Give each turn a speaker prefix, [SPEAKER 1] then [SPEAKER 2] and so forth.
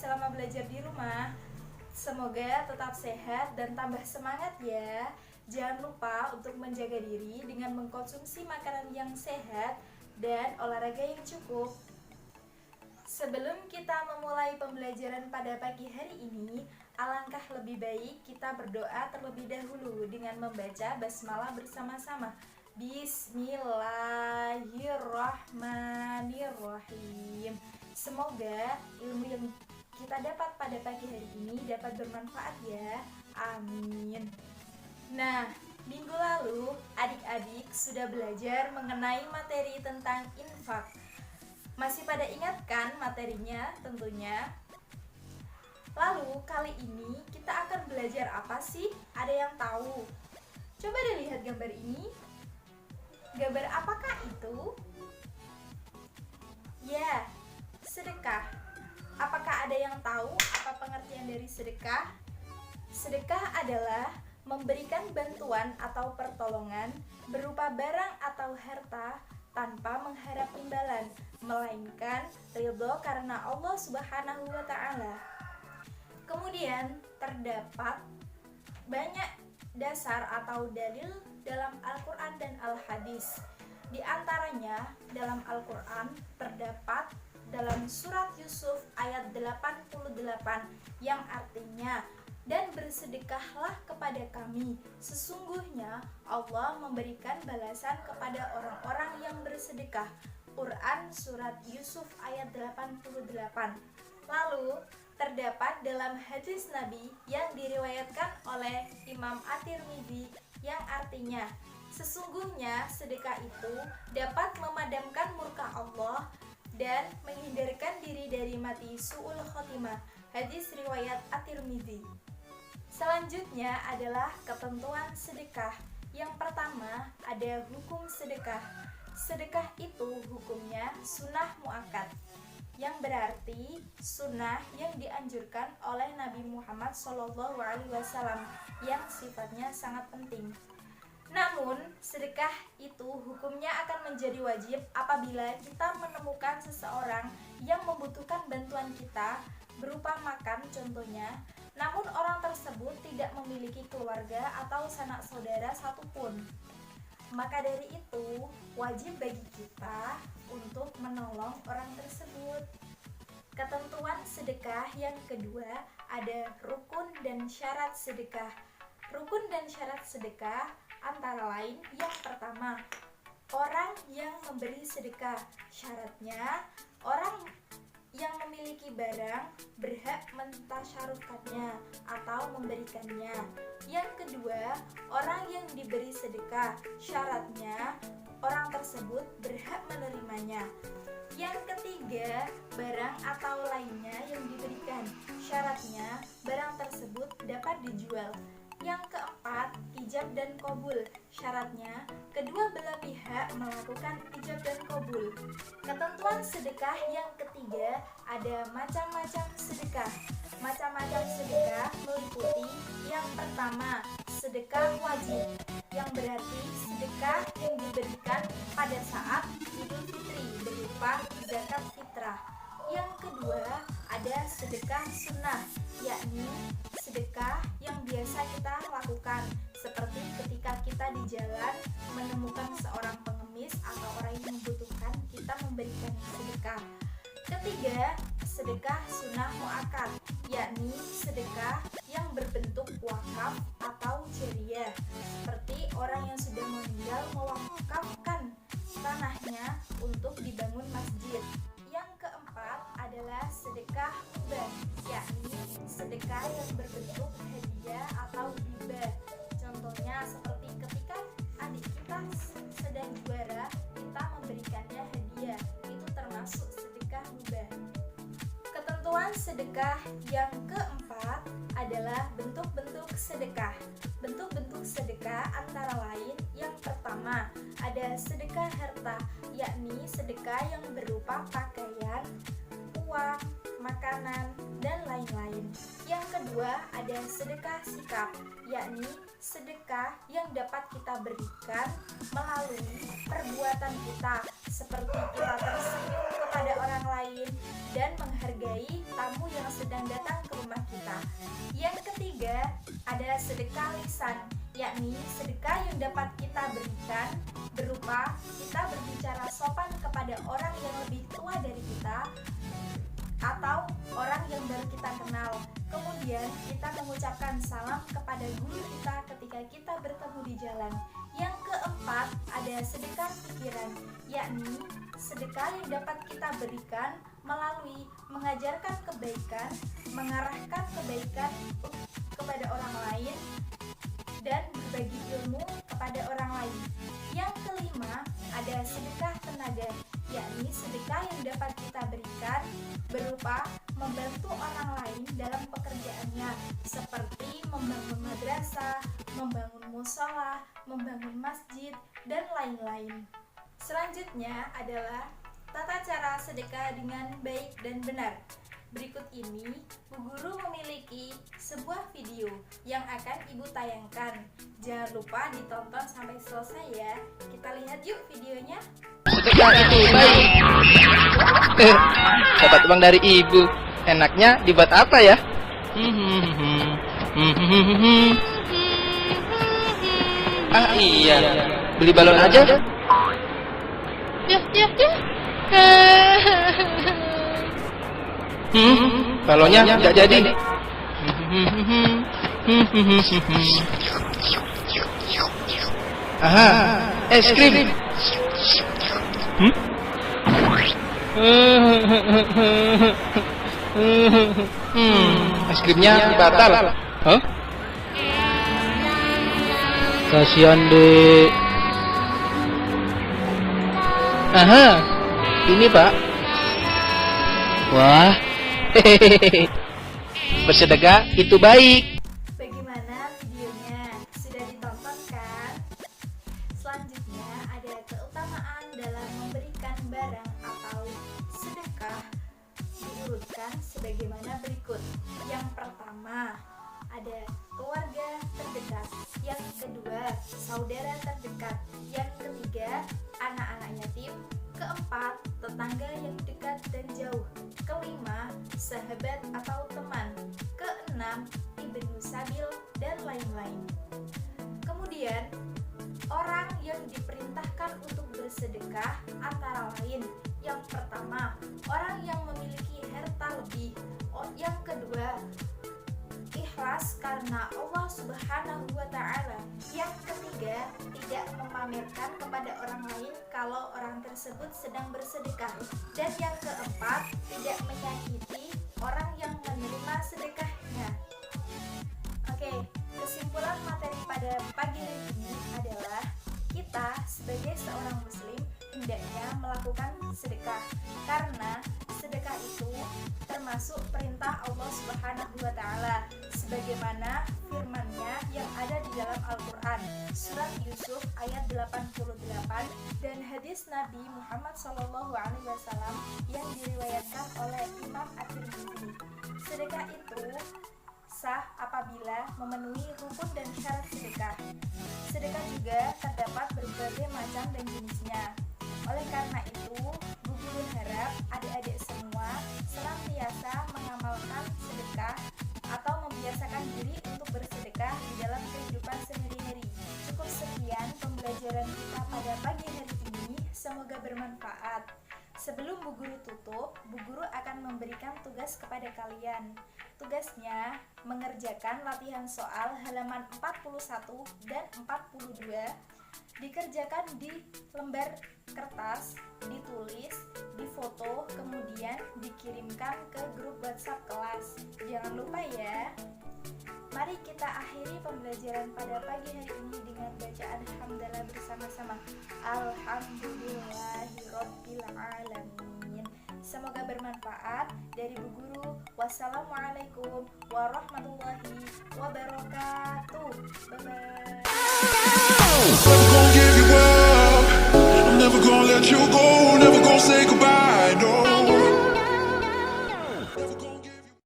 [SPEAKER 1] selama belajar di rumah. Semoga tetap sehat dan tambah semangat ya. Jangan lupa untuk menjaga diri dengan mengkonsumsi makanan yang sehat dan olahraga yang cukup. Sebelum kita memulai pembelajaran pada pagi hari ini, alangkah lebih baik kita berdoa terlebih dahulu dengan membaca basmalah bersama-sama. Bismillahirrahmanirrahim. Semoga ilmu yang kita dapat pada pagi hari ini dapat bermanfaat ya. Amin. Nah, minggu lalu adik-adik sudah belajar mengenai materi tentang infak. Masih pada ingat kan materinya tentunya? Lalu kali ini kita akan belajar apa sih? Ada yang tahu? Coba deh lihat gambar ini. Gambar apakah itu? Ya, sedekah. Apakah ada yang tahu apa pengertian dari sedekah? Sedekah adalah memberikan bantuan atau pertolongan berupa barang atau harta tanpa mengharap imbalan, melainkan ridho karena Allah Subhanahu wa Ta'ala. Kemudian terdapat banyak dasar atau dalil dalam Al-Quran dan Al-Hadis. Di antaranya dalam Al-Quran terdapat dalam surat Yusuf ayat 88 yang artinya, dan bersedekahlah kepada kami, sesungguhnya Allah memberikan balasan kepada orang-orang yang bersedekah. Quran surat Yusuf ayat 88. Lalu terdapat dalam hadis Nabi yang diriwayatkan oleh Imam At-Tirmidzi yang artinya, sesungguhnya sedekah itu dapat memadamkan murka Allah dan menghindarkan diri dari mati su'ul khotimah. Hadis riwayat At-Tirmidzi. Selanjutnya adalah ketentuan sedekah. Yang pertama ada hukum sedekah. Sedekah itu hukumnya sunnah muakkad, yang berarti sunnah yang dianjurkan oleh Nabi Muhammad SAW yang sifatnya sangat penting. Namun, sedekah itu hukumnya akan menjadi wajib apabila kita menemukan seseorang yang membutuhkan bantuan kita berupa makan contohnya, namun orang tersebut tidak memiliki keluarga atau sanak saudara satupun. Maka dari itu, wajib bagi kita untuk menolong orang tersebut. Ketentuan sedekah yang kedua ada rukun dan syarat sedekah. Rukun dan syarat sedekah antara lain yang pertama, orang yang memberi sedekah. Syaratnya, orang yang memiliki barang berhak mentasyarukannya atau memberikannya. Yang kedua, orang yang diberi sedekah. Syaratnya, orang tersebut berhak menerimanya. Yang ketiga, barang atau lainnya yang diberikan. Syaratnya, barang tersebut dapat dijual. Yang keempat, ijab dan qabul. Syaratnya, kedua belah pihak melakukan ijab dan qabul. Ketentuan sedekah yang ketiga ada macam-macam sedekah. Macam-macam sedekah meliputi yang pertama, sedekah wajib, yang berarti sedekah yang diberikan pada saat Idul Fitri berupa zakat fitrah. Yang kedua ada sedekah sunnah, yakni sedekah yang biasa kita lakukan, seperti ketika kita di jalan menemukan seorang pengemis atau orang yang membutuhkan, kita memberikan sedekah. Ketiga, sedekah sunnah muakkad, yakni sedekah yang berbentuk wakaf atau jariyah, seperti orang yang sudah meninggal mewakafkan tanahnya untuk dibangun masjid. Yang keempat adalah sedekah hibah, yakni sedekah yang berbentuk hadiah atau hibah. Contohnya seperti ketika adik kita sedang juara, kita memberikannya hadiah, itu termasuk sedekah hibah. Ketentuan sedekah yang keempat adalah bentuk-bentuk sedekah. Bentuk-bentuk sedekah antara lain yang pertama ada sedekah harta, yakni sedekah yang berupa pakaian, uang, makanan, dan lain-lain. Yang kedua ada sedekah sikap, yakni sedekah yang dapat kita berikan melalui perbuatan kita, seperti kita tersenyum kepada orang lain dan menghargai tamu yang sedang datang ke rumah kita. Yang ketiga ada sedekah lisan, yakni sedekah yang dapat kita berikan berupa kita berbicara sopan kepada orang yang lebih tua dari kita atau orang yang baru kita kenal. Kemudian kita mengucapkan salam kepada guru kita ketika kita bertemu di jalan. Yang keempat ada sedekah pikiran, yakni sedekah yang dapat kita berikan melalui mengajarkan kebaikan, mengarahkan kebaikan kepada orang lain, dan berbagi ilmu kepada orang lain. Yang kelima ada sedekah tenaga, yakni sedekah yang dapat kita berikan berupa membantu orang lain dalam pekerjaannya, seperti membangun madrasah, membangun musola, membangun masjid, dan lain-lain. Selanjutnya adalah tata cara sedekah dengan baik dan benar. Berikut ini, Bu Guru memiliki sebuah video yang akan Ibu tayangkan. Jangan lupa ditonton sampai selesai ya. Kita lihat yuk videonya.
[SPEAKER 2] Sedekah itu baik. Dapat uang dari ibu. Enaknya dibuat apa ya? Ah iya, beli balon aja. Balonnya nggak jadi. Aha, es krim. Es krimnya batal. Hah? Kasihan dek. Aha, ini Pak. Wah, hehehe. Bersedekah itu baik.
[SPEAKER 1] Bagaimana videonya? Sudah ditonton kan? Selanjutnya ada keutamaan dalam memberikan barang atau sedekah, diurutkan sebagaimana berikut. Yang pertama ada keluarga terdekat, yang kedua saudara terdekat, yang ketiga anak-anak yatim, keempat tetangga yang dekat dan jauh, kelima sahabat atau teman, keenam ibnu sabil, dan lain-lain. Kemudian orang yang diperintahkan untuk bersedekah antara lain, yang pertama orang yang memiliki harta lebih, yang kedua ikhlas karena Allah Subhanahu wa Ta'ala, yang ketiga tidak memamerkan kepada orang lain kalau orang tersebut sedang bersedekah, dan yang keempat tidak menyakiti orang yang menerima sedekahnya. Oke, kesimpulan materi pada pagi hari ini adalah kita sebagai seorang muslim hendaknya melakukan sedekah, karena sedekah itu termasuk perintah Allah Subhanahu wa Ta'ala, sebagaimana firman-Nya yang ada di dalam Al-Quran surat Yusuf ayat 88 dan hadis Nabi Muhammad SAW yang diriwayatkan oleh Imam At-Tirmidzi. Sedekah itu sah apabila memenuhi rukun dan syarat sedekah. Sedekah juga terdapat berbagai macam dan jenisnya. Oleh karena itu, Bu Guru harap adik-adik semua senantiasa mengamalkan sedekah atau membiasakan diri untuk bersedekah di dalam kehidupan sehari-hari. Cukup sekian pembelajaran kita pada pagi hari ini, semoga bermanfaat. Sebelum Bu Guru tutup, Bu Guru akan memberikan tugas kepada kalian. Tugasnya mengerjakan latihan soal halaman 41 dan 42, dikerjakan di lembar kertas, ditulis, difoto, kemudian dikirimkan ke grup WhatsApp kelas. Jangan lupa ya. Mari kita akhiri pembelajaran pada pagi hari ini dengan bacaan hamdalah bersama-sama. Alhamdulillahirabbil alamin. Semoga bermanfaat. Dari Bu Guru, wassalamualaikum warahmatullahi wabarakatuh.